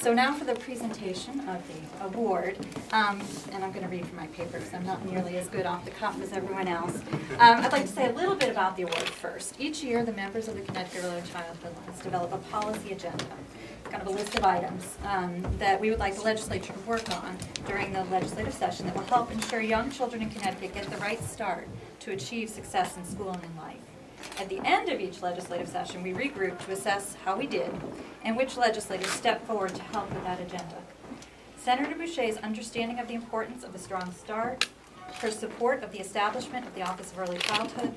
So now for the presentation of the award, and I'm going to read from my paper because I'm not nearly as good off the cuff as everyone else. I'd like to say a little bit about the award first. Each year, the members of the Connecticut Early Childhood Alliance develop a policy agenda, kind of a list of items that we would like the legislature to work on during the legislative session that will help ensure young children in Connecticut get the right start to achieve success in school and in life. At the end of each legislative session, we regroup to assess how we did and which legislators step forward to help with that agenda. Senator Boucher's understanding of the importance of a strong start, her support of the establishment of the Office of Early Childhood,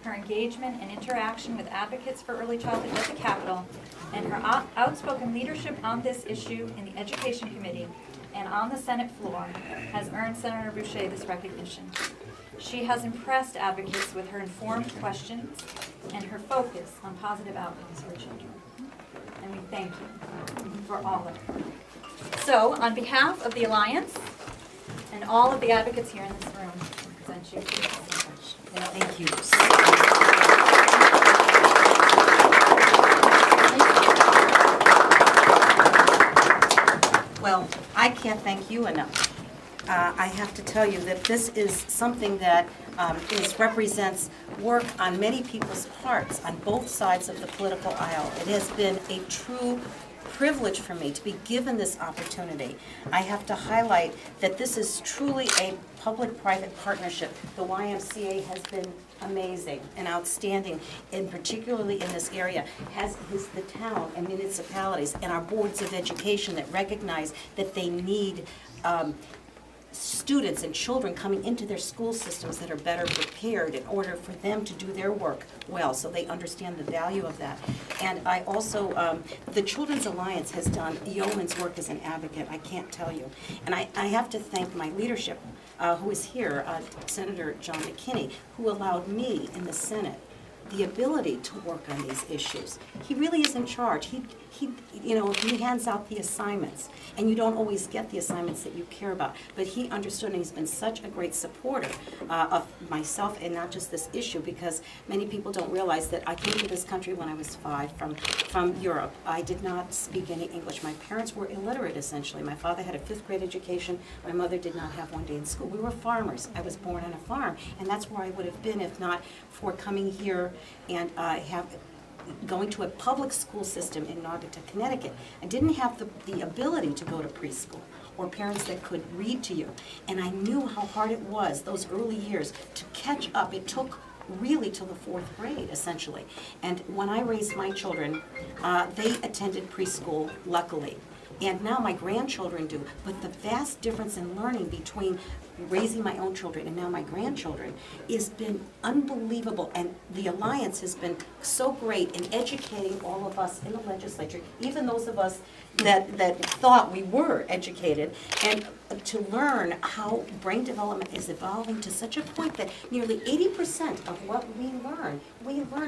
her engagement and interaction with advocates for early childhood at the Capitol, and her outspoken leadership on this issue in the Education Committee and on the Senate floor has earned Senator Boucher this recognition. She has impressed advocates with her informed questions and her focus on positive outcomes for children. And we thank you for all of it. So, on behalf of the Alliance and all of the advocates here in this room, I present you to the distinguished. Thank you. Well, I can't thank you enough. I have to tell you that this is something that represents work on many people's parts on both sides of the political aisle. It has been a true privilege for me to be given this opportunity. I have to highlight that this is truly a public-private partnership. The YMCA has been amazing and outstanding, and particularly in this area, as is the town and municipalities and our boards of education that recognize that they need students and children coming into their school systems that are better prepared in order for them to do their work well, so they understand the value of that. And I also, the Children's Alliance has done yeoman's work as an advocate, I can't tell you. And I have to thank my leadership, who is here, Senator John McKinney, who allowed me in the Senate the ability to work on these issues. He really is in charge. He hands out the assignments, and you don't always get the assignments that you care about. But he understood, and he's been such a great supporter of myself, and not just this issue, because many people don't realize that I came to this country when I was 5 from Europe. I did not speak any English. My parents were illiterate, essentially. My father had a 5th grade education. My mother did not have one day in school. We were farmers. I was born on a farm, and that's where I would have been if not for coming here and going to a public school system in Connecticut. I didn't have the ability to go to preschool or parents that could read to you. And I knew how hard it was those early years to catch up. It took really till the 4th grade, essentially. And when I raised my children, they attended preschool, luckily. And now my grandchildren do. But the vast difference in learning between raising my own children and now my grandchildren has been unbelievable. And the Alliance has been so great in educating all of us in the legislature, even those of us that thought we were educated, and to learn how brain development is evolving to such a point that nearly 80% of what we learn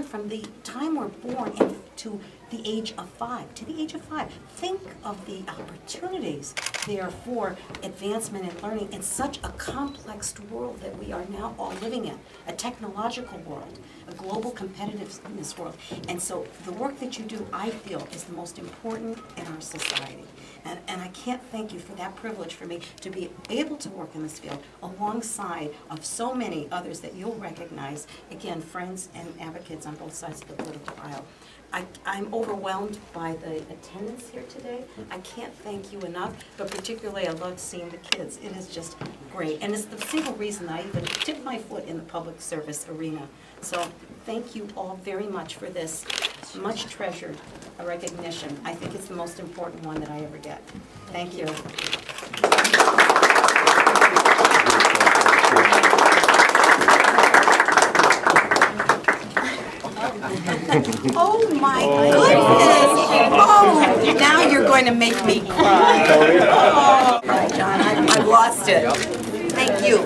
from the time we're born to the age of 5. To the age of 5. Think of the opportunities there for advancement in learning in such a complex world that we are now all living in, a technological world, a global competitiveness world. And so the work that you do, I feel, is the most important in our society. And I can't thank you for that privilege for me to be able to work in this field alongside of so many others that you'll recognize, again, friends and advocates on both sides of the political aisle. I'm overwhelmed by the attendance here today. I can't thank you enough, but particularly I loved seeing the kids. It is just great. And it's the single reason I even dipped my foot in the public service arena. So thank you all very much for this much treasured recognition. I think it's the most important one that I ever get. Thank you. Oh my goodness! Oh, now you're going to make me cry. Oh, John, I've lost it. Thank you.